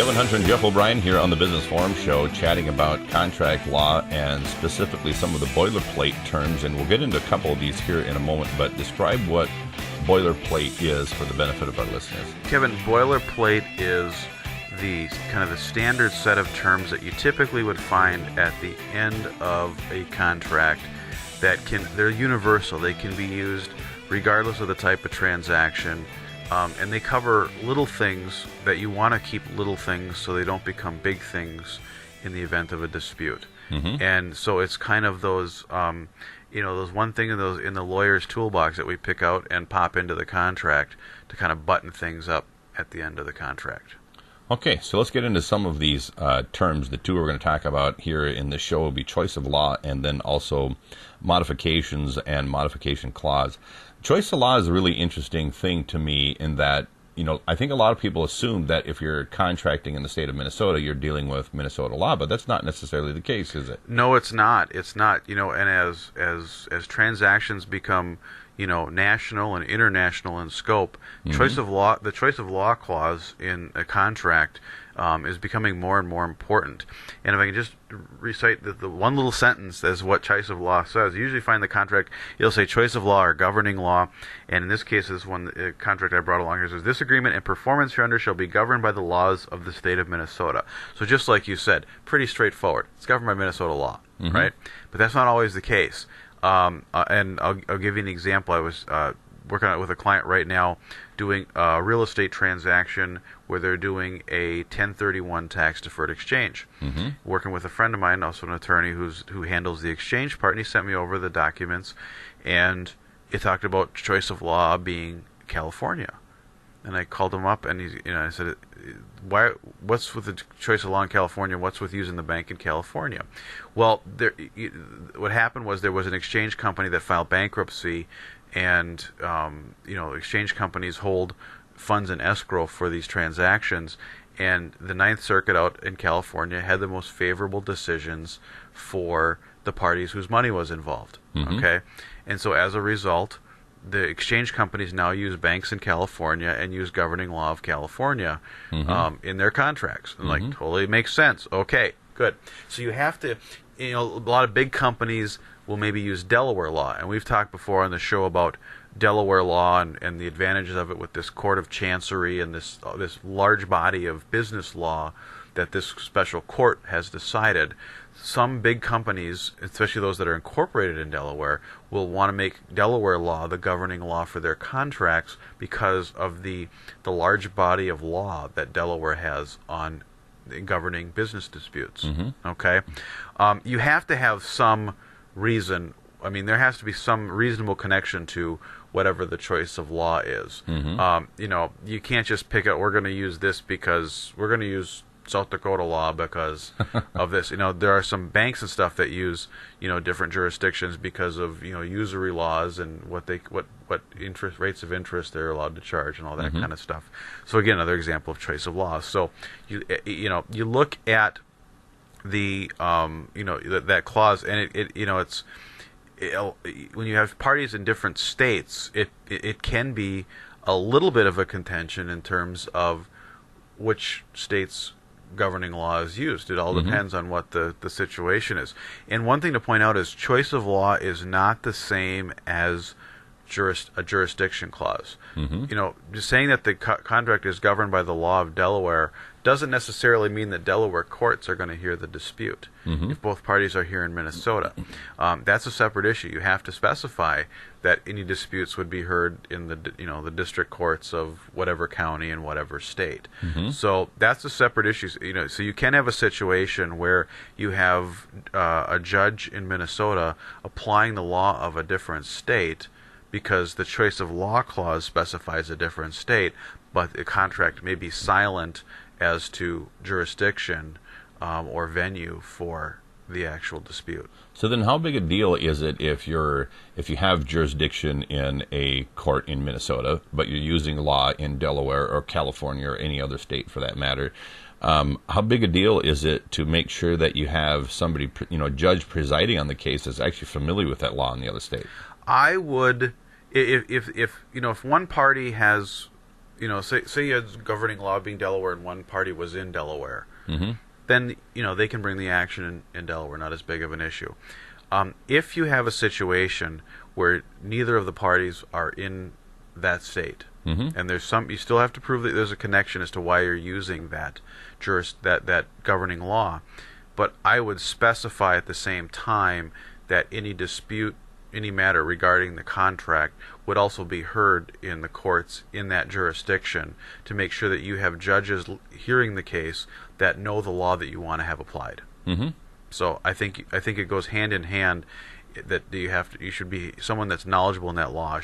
Kevin Hunter and Jeff O'Brien here on the Business Forum Show, chatting about contract law and specifically some of the boilerplate terms. And we'll get into a couple of these here in a moment, but describe what boilerplate is for the benefit of our listeners. Kevin, boilerplate is the kind of the standard set of terms that you typically would find at the end of a contract they're universal. They can be used regardless of the type of transaction. And they cover little things that you want to keep little things so they don't become big things in the event of a dispute. Mm-hmm. And so it's kind of those, those one thing in the lawyer's toolbox that we pick out and pop into the contract to kind of button things up at the end of the contract. Okay, so let's get into some of these terms. The two we're going to talk about here in the show will be choice of law and then also modifications and modification clause. Choice of law is a really interesting thing to me in that, I think a lot of people assume that if you're contracting in the state of Minnesota, you're dealing with Minnesota law, but that's not necessarily the case, is it? No, it's not. It's not. And as transactions become, national and international in scope, mm-hmm. The choice of law clause in a contract is becoming more and more important. And if I can just recite the one little sentence as what choice of law says, you usually find the contract, it'll say choice of law or governing law, and in this case, this one contract I brought along here says, this agreement and performance hereunder shall be governed by the laws of the state of Minnesota. So just like you said, pretty straightforward. It's governed by Minnesota law, mm-hmm. right? But that's not always the case. And I'll give you an example. I was working on it with a client right now doing a real estate transaction where they're doing a 1031 tax-deferred exchange. Mm-hmm. Working with a friend of mine, also an attorney who handles the exchange part, and he sent me over the documents, and it talked about choice of law being California. And I called him up, and I said, what's with the choice of law in California? What's with using the bank in California? Well, what happened was there was an exchange company that filed bankruptcy, and exchange companies hold funds in escrow for these transactions, and the Ninth Circuit out in California had the most favorable decisions for the parties whose money was involved. Mm-hmm. Okay, and so as a result, the exchange companies now use banks in California and use governing law of California mm-hmm. In their contracts. And mm-hmm. Totally makes sense. Okay, good. So you have to, a lot of big companies will maybe use Delaware law. And we've talked before on the show about Delaware law and the advantages of it with this court of chancery and this large body of business law that this special court has decided. Some big companies, especially those that are incorporated in Delaware, will want to make Delaware law the governing law for their contracts because of the large body of law that Delaware has on governing business disputes. Mm-hmm. Okay? You have to have some reason. I mean, there has to be some reasonable connection to whatever the choice of law is. Mm-hmm. You can't just pick out, we're going to use this because we're going to use South Dakota law because of this. There are some banks and stuff that use, different jurisdictions because of, usury laws and what interest rates of interest they're allowed to charge and all that mm-hmm. kind of stuff. So again, another example of choice of law. So you look at the that clause, and it's when you have parties in different states, it can be a little bit of a contention in terms of which states governing law is used. It all mm-hmm. depends on what the situation is. And one thing to point out is choice of law is not the same as a jurisdiction clause. Mm-hmm. Just saying that the contract is governed by the law of Delaware doesn't necessarily mean that Delaware courts are going to hear the dispute mm-hmm. if both parties are here in Minnesota. That's a separate issue. You have to specify that any disputes would be heard in the district courts of whatever county and whatever state. Mm-hmm. So that's a separate issue. So you can have a situation where you have a judge in Minnesota applying the law of a different state because the choice of law clause specifies a different state, but the contract may be silent as to jurisdiction or venue for the actual dispute. So then how big a deal is it if you have jurisdiction in a court in Minnesota, but you're using law in Delaware or California or any other state for that matter? How big a deal is it to make sure that you have somebody, a judge presiding on the case that's actually familiar with that law in the other state? I would, if one party has say you had governing law being Delaware and one party was in Delaware, Mm-hmm. then they can bring the action in Delaware, not as big of an issue. If you have a situation where neither of the parties are in that state, Mm-hmm. and you still have to prove that there's a connection as to why you're using that that governing law, but I would specify at the same time that any dispute, any matter regarding the contract would also be heard in the courts in that jurisdiction to make sure that you have judges hearing the case that know the law that you want to have applied. Mm-hmm. So I think it goes hand in hand that you should be someone that's knowledgeable in that law.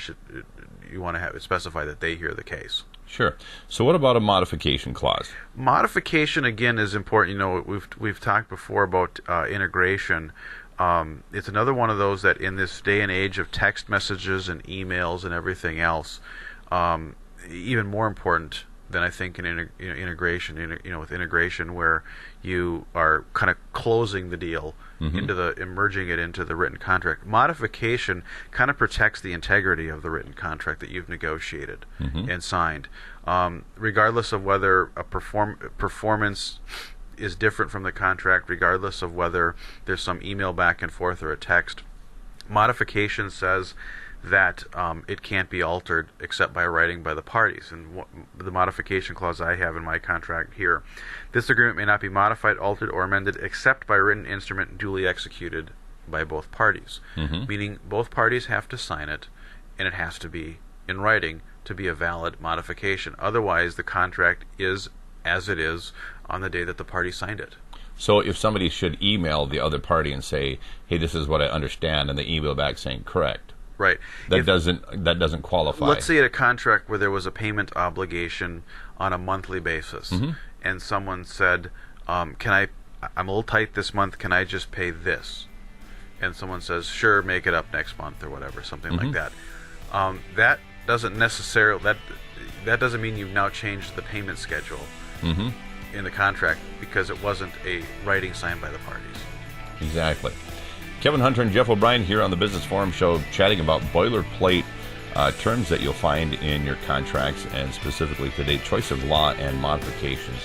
You want to have it specify that they hear the case. Sure. So what about a modification clause? Modification again is important. We've talked before about integration. It's another one of those that in this day and age of text messages and emails and everything else, even more important than I think in integration. With integration where you are kind of closing the deal Mm-hmm. merging it into the written contract. Modification kind of protects the integrity of the written contract that you've negotiated Mm-hmm. and signed, regardless of whether a performance is different from the contract, regardless of whether there's some email back and forth or a text. Modification says that it can't be altered except by writing by the parties. And the modification clause I have in my contract here, this agreement may not be modified, altered, or amended except by written instrument duly executed by both parties. Mm-hmm. Meaning both parties have to sign it, and it has to be in writing to be a valid modification. Otherwise, the contract is as it is on the day that the party signed it. So if somebody should email the other party and say, "Hey, this is what I understand," and they email back saying correct, Right. that doesn't qualify. Let's say you had a contract where there was a payment obligation on a monthly basis, Mm-hmm. and someone said, I'm a little tight this month, can I just pay this? And someone says, sure, make it up next month or whatever, something Mm-hmm. like that. That doesn't necessarily, that doesn't mean you've now changed the payment schedule Mm-hmm. in the contract because it wasn't a writing signed by the parties. Exactly. Kevin Hunter and Jeff O'Brien here on the Business Forum Show chatting about boilerplate terms that you'll find in your contracts, and specifically today, choice of law and modifications.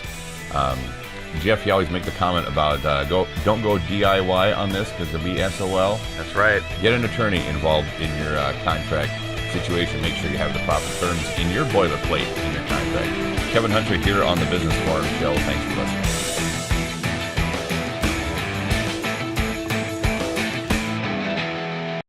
Jeff, you always make the comment about don't go DIY on this because it'll be SOL. That's right. Get an attorney involved in your contract situation. Make sure you have the proper terms in your boilerplate in your contract. Kevin Hunter here on the Business Forum Show. Thanks for listening.